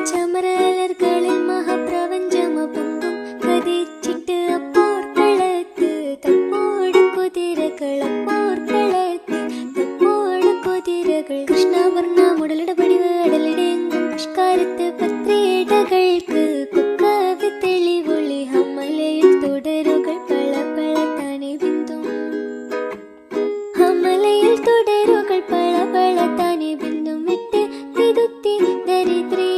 ചമരലർകളിൽ മഹാപ്രപഞ്ചമപൊങ്ങും കതിച്ചിട്ട് അപ്പോർക്കളത്ത് തപ്പോട് കുതിരകൾ തപ്പോട് കുതിരകൾ കൃഷ്ണവർണ്ണ മുടലിട പടിവ് അടലിടെങ്കും പുഷ്കാരത്ത് പത്രേടകൾക്ക് കൊക്കവി തെളിവൊളി ഹമലയിൽ തുടരുകൾ പള പള താനെ ബിന്ദും ഹമലയിൽ തുടരുകൾ പള പള താനെ ബിന്ദും വിട്ട് തിരുത്തി ദരിദ്രേ